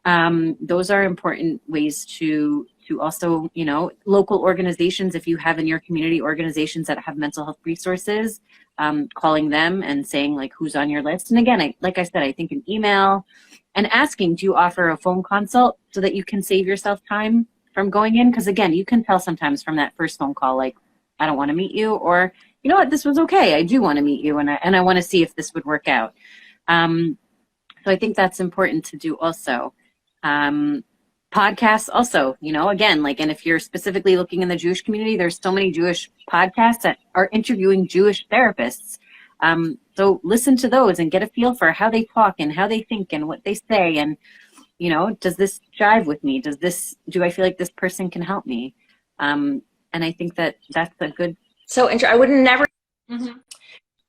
Those are important ways to also, you know, local organizations, if you have in your community organizations that have mental health resources, calling them and saying like who's on your list. And again, like I said, I think an email, and asking, do you offer a phone consult so that you can save yourself time from going in? Because again, you can tell sometimes from that first phone call, like, I don't want to meet you, or you know what, this was okay. I do want to meet you, and I want to see if this would work out. So I think that's important to do also. Podcasts also, you know, again, like, and if you're specifically looking in the Jewish community, there's so many Jewish podcasts that are interviewing Jewish therapists. So listen to those and get a feel for how they talk and how they think and what they say. And, you know, does this jive with me? Do I feel like this person can help me? And I think that's a good.
So I would never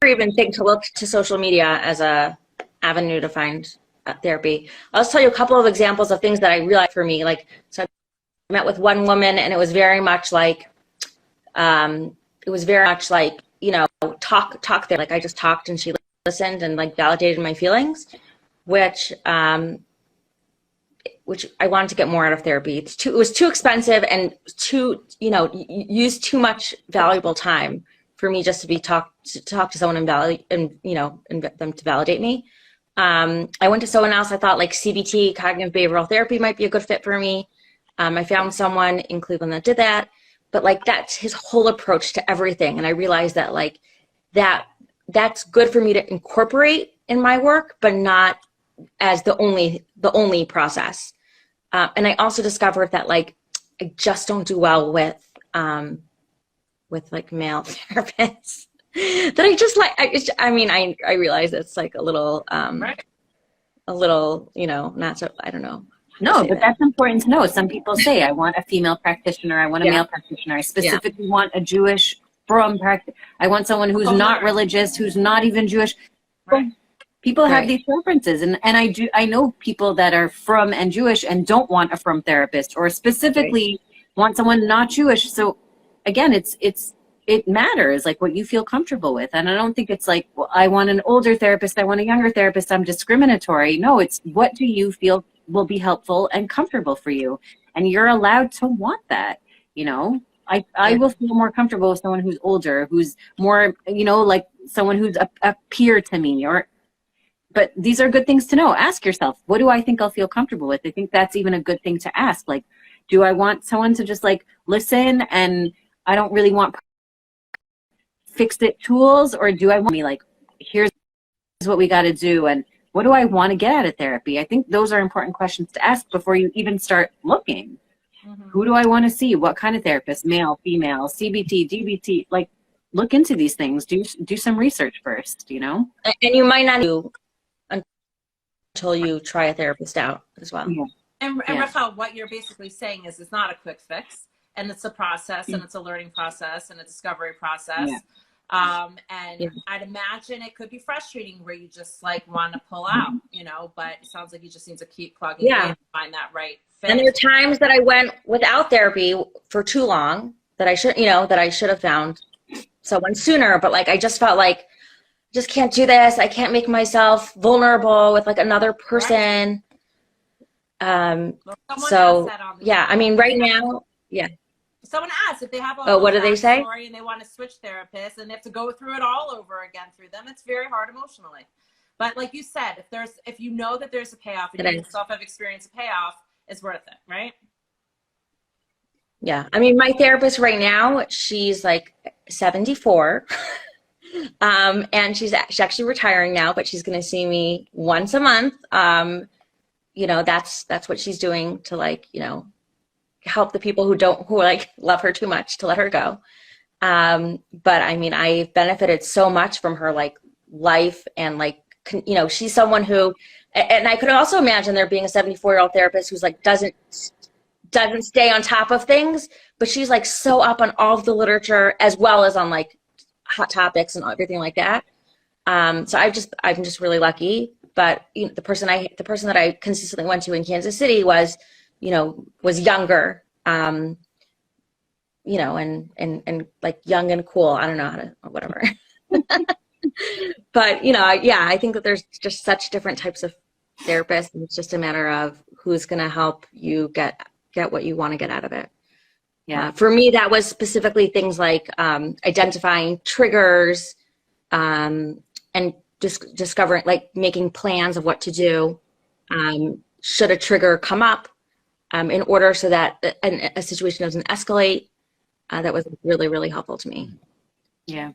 even think to look to social media as a avenue to find therapy. I'll just tell you a couple of examples of things that I realized for me. Like, so I met with one woman, and it was very much like, you know, talk there. Like, I just talked and she listened and like validated my feelings, which I wanted to get more out of therapy. It was too expensive and used too much valuable time for me just to talk to someone and them to validate me. I went to someone else. I thought like CBT, cognitive behavioral therapy, might be a good fit for me. I found someone in Cleveland that did that, but like that's his whole approach to everything. And I realized that like that's good for me to incorporate in my work, but not as the only process. And I also discovered that like I just don't do well with like male therapists. That I just like. I realize it's like a little,
Right.
a little, you know, not so. I don't know.
No, but that's important to know. Some people say, I want a female practitioner. I want a male practitioner. I specifically want a Jewish from practice. I want someone who's not religious, who's not even Jewish.
Right.
People have these preferences, and I know people that are from and Jewish and don't want a from therapist, or specifically want someone not Jewish. So again, it matters like what you feel comfortable with. And I don't think it's like, well, I want an older therapist, I want a younger therapist, I'm discriminatory. No, it's what do you feel will be helpful and comfortable for you, and you're allowed to want that. You know, I will feel more comfortable with someone who's older, who's more, you know, like someone who's a peer to me. But these are good things to know. Ask yourself, what do I think I'll feel comfortable with? I think that's even a good thing to ask. Like, do I want someone to just like listen, and I don't really want fixed it tools, or do I want me like, here's what we got to do, and what do I want to get out of therapy? I think those are important questions to ask before you even start looking. Who do I want to see? What kind of therapist? Male, female, CBT, DBT? Like, look into these things. Do some research first, you know?
And you might not do until you try a therapist out as well.
Yeah. And Rachel, what you're basically saying is it's not a quick fix, and it's a process, and it's a learning process, and a discovery process. I'd imagine it could be frustrating where you just like want to pull out, you know, but it sounds like you just need to keep plugging in and find that right fit.
And there are times that I went without therapy for too long that I should have found someone sooner, but like I just felt like just can't do this. I can't make myself vulnerable with like another person. Right. I mean, right now,
someone asks if they have a
what do they say?
Story and they want to switch therapists and they have to go through it all over again through them. It's very hard emotionally. But like you said, if you know that there's a payoff and you yourself have experienced a payoff, it's worth it, right?
Yeah. I mean, my therapist right now, she's like 74. And she's actually retiring now, but she's going to see me once a month. You know, that's what she's doing to like, you know, help the people who like love her too much to let her go. But I mean, I've benefited so much from her like life and like you know, she's someone who, and I could also imagine there being a 74-year-old therapist who's like, doesn't stay on top of things, but she's like so up on all of the literature as well as on like hot topics and everything like that. So I'm just really lucky. But you know, the person that I consistently went to in Kansas City was, you know, was younger, you know, and like young and cool. I don't know how to, whatever. But you know, yeah, I think that there's just such different types of therapists, and it's just a matter of who's going to help you get what you want to get out of it. Yeah. For me, that was specifically things like identifying triggers, and just discovering, like making plans of what to do should a trigger come up, in order so that a situation doesn't escalate. That was really, really helpful to me.
Yeah.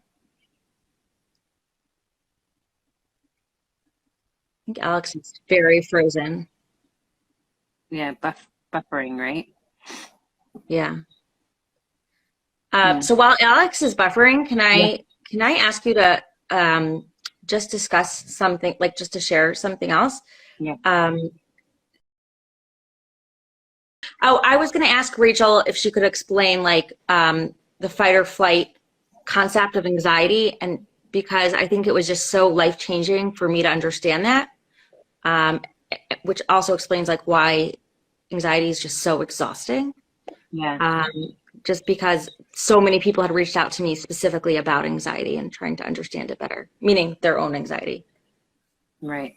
I think Alex is very frozen.
Yeah, buffering, right?
Yeah. So while Alex is buffering, can I ask you to just discuss something, like just to share something else?
Yeah.
I was going to ask Rachel if she could explain like the fight or flight concept of anxiety, and because I think it was just so life-changing for me to understand that, which also explains like why anxiety is just so exhausting.
Yeah.
Just because so many people had reached out to me specifically about anxiety and trying to understand it better, meaning their own anxiety.
Right.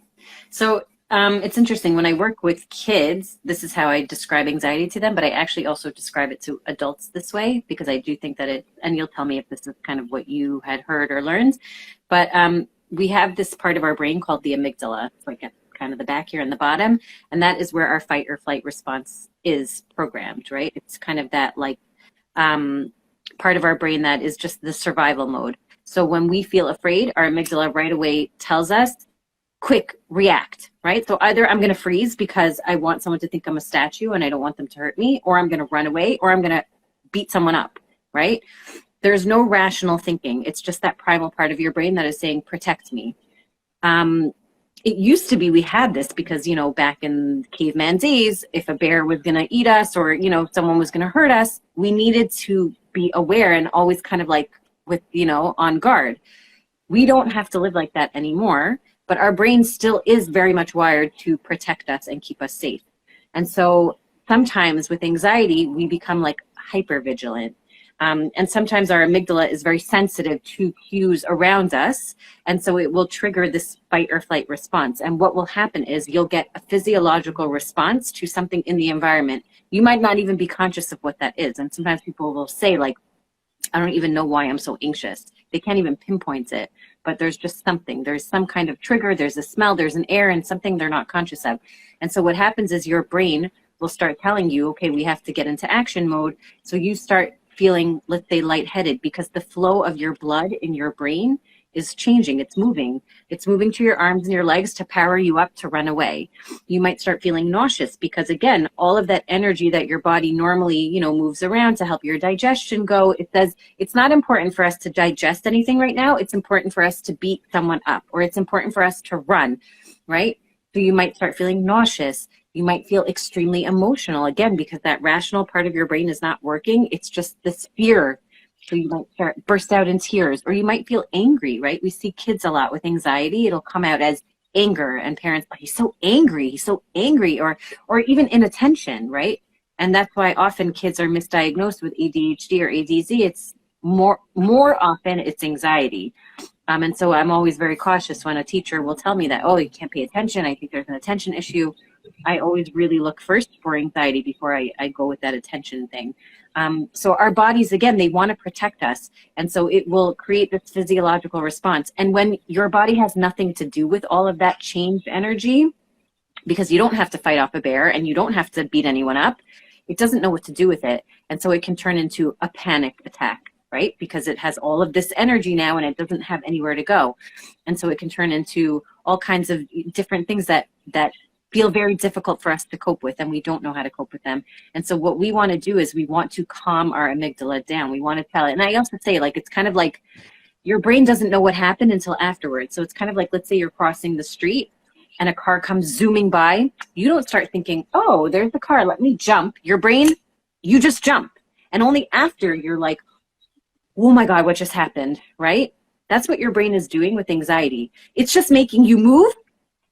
So it's interesting. When I work with kids, this is how I describe anxiety to them, but I actually also describe it to adults this way, because I do think that and you'll tell me if this is kind of what you had heard or learned, but we have this part of our brain called the amygdala. It's like kind of the back here and the bottom, and that is where our fight or flight response is programmed, right? It's kind of that like part of our brain that is just the survival mode. So when we feel afraid, our amygdala right away tells us, quick, react, right? So either I'm going to freeze because I want someone to think I'm a statue and I don't want them to hurt me, or I'm going to run away, or I'm going to beat someone up, right? There's no rational thinking. It's just that primal part of your brain that is saying, protect me. It used to be we had this because, you know, back in caveman days, if a bear was going to eat us or, you know, someone was going to hurt us, we needed to be aware and always kind of like with, you know, on guard. We don't have to live like that anymore, but our brain still is very much wired to protect us and keep us safe. And so sometimes with anxiety, we become like hyper vigilant. And sometimes our amygdala is very sensitive to cues around us. And so it will trigger this fight or flight response. And what will happen is you'll get a physiological response to something in the environment. You might not even be conscious of what that is. And sometimes people will say like, I don't even know why I'm so anxious. They can't even pinpoint it, but there's just something. There's some kind of trigger. There's a smell, there's an air, and something they're not conscious of. And so what happens is your brain will start telling you, okay, we have to get into action mode. So you start feeling, let's say, lightheaded, because the flow of your blood in your brain is changing. It's moving. It's moving to your arms and your legs to power you up to run away. You might start feeling nauseous because, again, all of that energy that your body normally, you know, moves around to help your digestion go. It says it's not important for us to digest anything right now. It's important for us to beat someone up, or it's important for us to run, right? So you might start feeling nauseous. You might feel extremely emotional, again, because that rational part of your brain is not working. It's just this fear. So you might burst out in tears, or you might feel angry, right? We see kids a lot with anxiety. It'll come out as anger, and parents, oh, he's so angry, or even inattention, right? And that's why often kids are misdiagnosed with ADHD or ADZ. It's more often it's anxiety. And so I'm always very cautious when a teacher will tell me that, oh, you can't pay attention. I think there's an attention issue. I always really look first for anxiety before I go with that attention thing. So our bodies, again, they want to protect us. And so it will create this physiological response. And when your body has nothing to do with all of that changed energy, because you don't have to fight off a bear and you don't have to beat anyone up, it doesn't know what to do with it. And so it can turn into a panic attack, right? Because it has all of this energy now and it doesn't have anywhere to go. And so it can turn into all kinds of different things that feel very difficult for us to cope with, and we don't know how to cope with them. And so what we want to do is we want to calm our amygdala down. We want to tell it. And I also say, like, it's kind of like your brain doesn't know what happened until afterwards. So it's kind of like, let's say you're crossing the street and a car comes zooming by. You don't start thinking, oh, there's the car, let me jump. Your brain, you just jump. And only after you're like, oh my God, what just happened, right? That's what your brain is doing with anxiety. It's just making you move.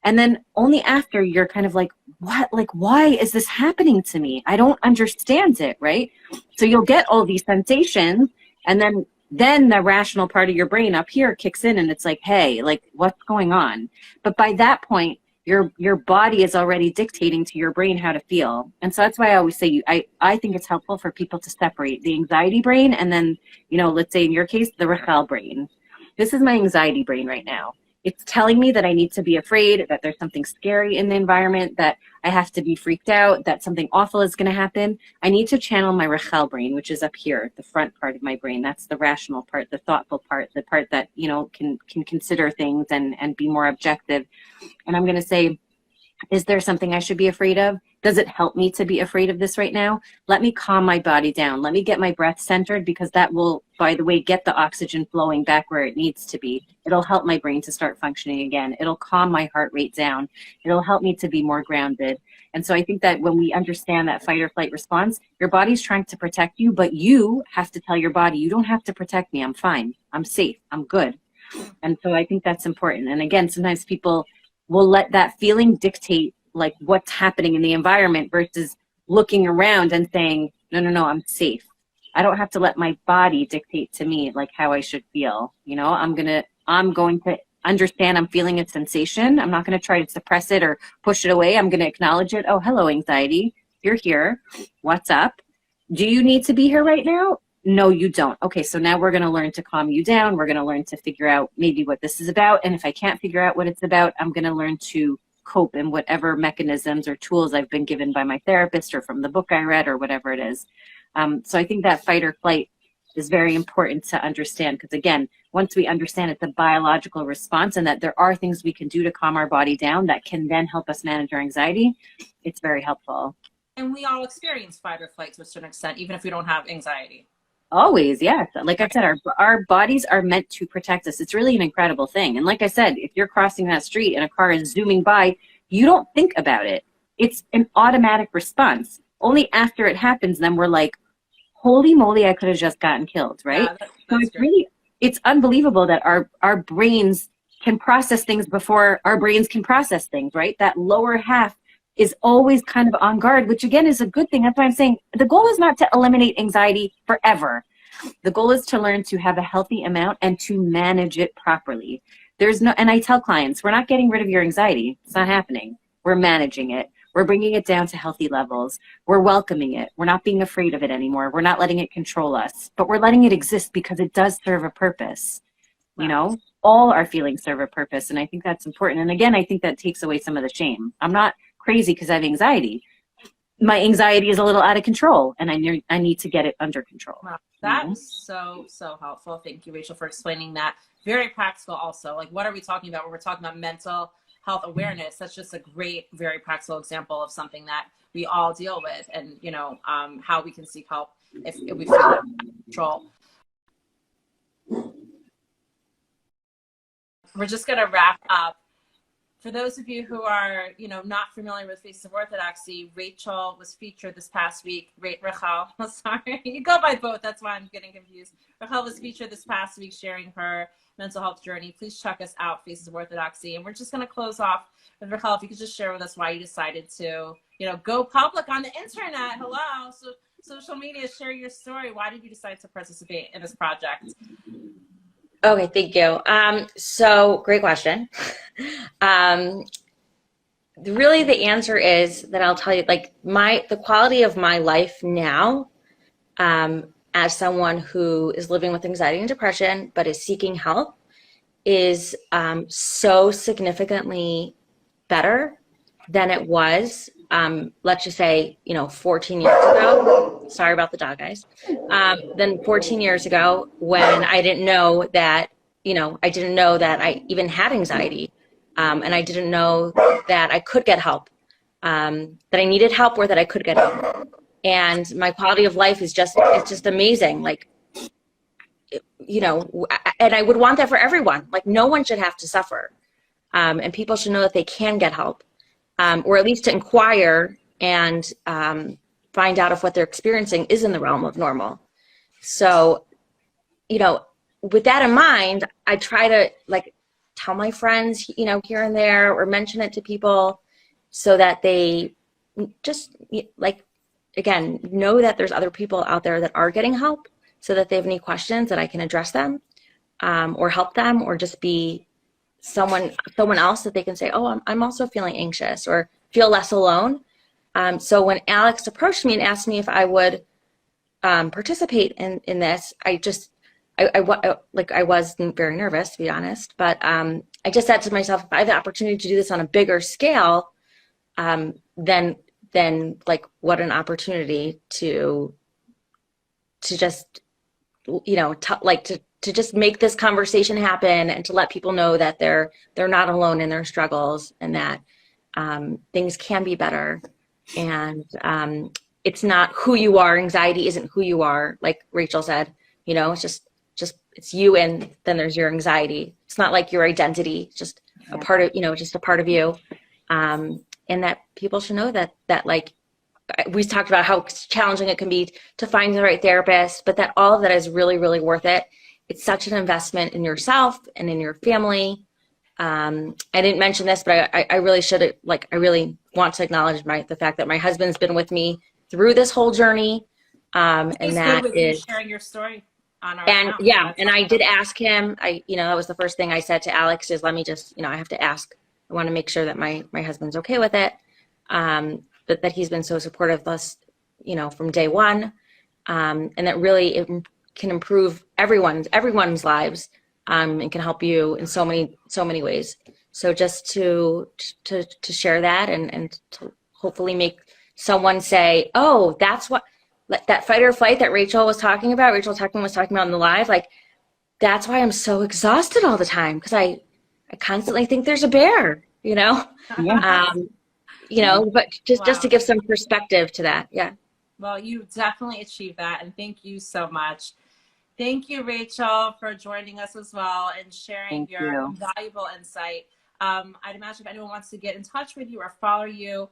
And then only after you're kind of like, what, like, why is this happening to me? I don't understand it, right? So you'll get all these sensations, and then the rational part of your brain up here kicks in, and it's like, hey, like, what's going on? But by that point, your body is already dictating to your brain how to feel. And so that's why I always say, I think it's helpful for people to separate the anxiety brain and then, you know, let's say in your case, the Rachel brain. This is my anxiety brain right now. It's telling me that I need to be afraid, that there's something scary in the environment, that I have to be freaked out, that something awful is going to happen. I need to channel my Rachel brain, which is up here, the front part of my brain. That's the rational part, the thoughtful part, the part that, you know, can consider things and be more objective. And I'm going to say, is there something I should be afraid of? Does it help me to be afraid of this right now? Let me calm my body down. Let me get my breath centered, because that will, by the way, get the oxygen flowing back where it needs to be. It'll help my brain to start functioning again. It'll calm my heart rate down. It'll help me to be more grounded. And so I think that when we understand that fight or flight response, your body's trying to protect you, but you have to tell your body, you don't have to protect me. I'm fine. I'm safe. I'm good. And so I think that's important. And again, sometimes people will let that feeling dictate like what's happening in the environment versus looking around and saying, no, I'm safe. I don't have to let my body dictate to me like how I should feel. You know, I'm going to understand I'm feeling a sensation. I'm not going to try to suppress it or push it away. I'm going to acknowledge it. Oh, hello, anxiety. You're here. What's up? Do you need to be here right now? No, you don't. Okay, so now we're going to learn to calm you down. We're going to learn to figure out maybe what this is about. And if I can't figure out what it's about, I'm going to learn to cope in whatever mechanisms or tools I've been given by my therapist or from the book I read or whatever it is. So I think that fight or flight is very important to understand, because again, once we understand it's a biological response and that there are things we can do to calm our body down that can then help us manage our anxiety, it's very helpful.
And we all experience fight or flight to a certain extent, even if we don't have anxiety.
Always, yes. Like I said, our bodies are meant to protect us. It's really an incredible thing. And like I said, if you're crossing that street and a car is zooming by, you don't think about it. It's an automatic response. Only after it happens, then we're like, holy moly, I could have just gotten killed, right?
Yeah,
so it's unbelievable that our brains can process things before our brains can process things, right? That lower half is always kind of on guard, which again is a good thing. That's why I'm saying the goal is not to eliminate anxiety forever. The goal is to learn to have a healthy amount and to manage it properly. And I tell clients, we're not getting rid of your anxiety. It's not happening. We're managing it. We're bringing it down to healthy levels. We're welcoming it. We're not being afraid of it anymore. We're not letting it control us, but we're letting it exist because it does serve a purpose. You know, all our feelings serve a purpose. And I think that's important. And again, I think that takes away some of the shame. I'm not crazy because I have anxiety. My anxiety is a little out of control, and I need to get it under control.
Wow. That is so helpful. Thank you, Rachel, for explaining that. Very practical also. Like, what are we talking about when we're talking about mental health awareness? That's just a great, very practical example of something that we all deal with, and, you know, how we can seek help if we feel out of control. We're just going to wrap up. For those of you who are, you know, not familiar with Faces of Orthodoxy, Rachel was featured this past week. Rachel, sorry, you go by both. That's why I'm getting confused. Rachel was featured this past week sharing her mental health journey. Please check us out, Faces of Orthodoxy. And we're just going to close off with Rachel. If you could just share with us why you decided to, you know, go public on the internet. Hello. So social media, share your story. Why did you decide to participate in this project?
Okay, thank you. So great question. Really the answer is that I'll tell you, like, the quality of my life now, as someone who is living with anxiety and depression, but is seeking help, is so significantly better than it was, let's just say, 14 years ago. Sorry about the dog, guys. Then 14 years ago, when I didn't know that, I even had anxiety, and I didn't know that I could get help, that I needed help or that I could get help. And my quality of life is it's just amazing. Like, you know, and I would want that for everyone. Like, no one should have to suffer. And people should know that they can get help, or at least to inquire and find out if what they're experiencing is in the realm of normal. So, you know, with that in mind, I try to like tell my friends, you know, here and there, or mention it to people so that they just like, again, know that there's other people out there that are getting help, so that they have any questions that I can address them, or help them, or just be someone else that they can say, oh, I'm also feeling anxious, or feel less alone. So when Alex approached me and asked me if I would participate in this, I wasn't very nervous, to be honest, but I just said to myself, if I have the opportunity to do this on a bigger scale, then like, what an opportunity to just, you know, to just make this conversation happen, and to let people know that they're not alone in their struggles, and that things can be better. And it's not who you are. Anxiety isn't who you are, like Rachel said. You know, it's just it's you, and then there's your anxiety. It's not like your identity. It's just a part of, you know, just a part of you. And that people should know that like, we talked about how challenging it can be to find the right therapist, but that all of that is really, really worth it. It's such an investment in yourself and in your family. I didn't mention this, but I really should, like, I really want to acknowledge the fact that my husband's been with me through this whole journey. And that is
sharing your story on our
and
account.
yeah, and I did ask him, you know, that was the first thing I said to Alex is, let me just, you know, I have to ask. I want to make sure that my husband's okay with it. But that he's been so supportive of us, you know, from day one. And that really it can improve everyone's lives, and can help you in so many ways. So just to share that, and to hopefully make someone say, oh, that's what, that fight or flight that Rachel was talking about, Rachel Tuckman was talking about in the live, like, that's why I'm so exhausted all the time, because I constantly think there's a bear, you know?
Yeah.
You know, but just to give some perspective to that. Yeah.
Well, you definitely achieved that, and thank you so much. Thank you, Rachel, for joining us as well and sharing your valuable insight. I'd imagine if anyone wants to get in touch with you or follow you,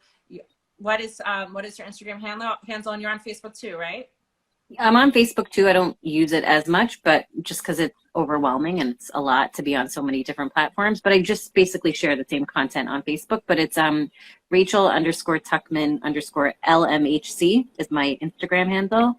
what is your Instagram handle? And you're on Facebook too, right?
I'm on Facebook too. I don't use it as much, but just because it's overwhelming and it's a lot to be on so many different platforms. But I just basically share the same content on Facebook. But it's Rachel_Tuckman_LMHC is my Instagram handle.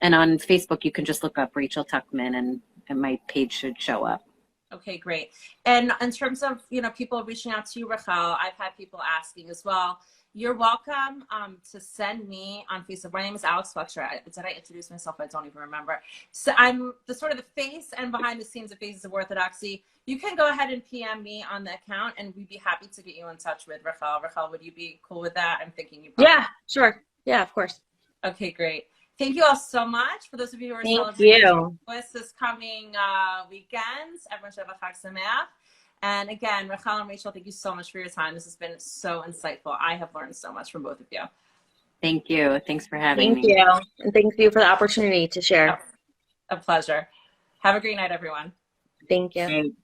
And on Facebook, you can just look up Rachel Tuckman, and my page should show up.
Okay, great. And in terms of, you know, people reaching out to you, Rachel, I've had people asking as well. You're welcome to send me on Facebook. My name is Alex Fleksher. Did I introduce myself? I don't even remember. So I'm the sort of the face and behind the scenes of Faces of Orthodoxy. You can go ahead and PM me on the account, and we'd be happy to get you in touch with Rachel. Rachel, would you be cool with that? I'm thinking you probably.
Yeah, sure. Yeah, of course.
Okay, great. Thank you all so much. For those of you who are celebrating this coming weekends, everyone should have a Chag Sameach. And again, Rachel and Rachel, thank you so much for your time. This has been so insightful. I have learned so much from both of you.
Thank you. Thanks for having me.
Thank you. And thank you for the opportunity to share.
A pleasure. Have a great night, everyone.
Thank you.
Great.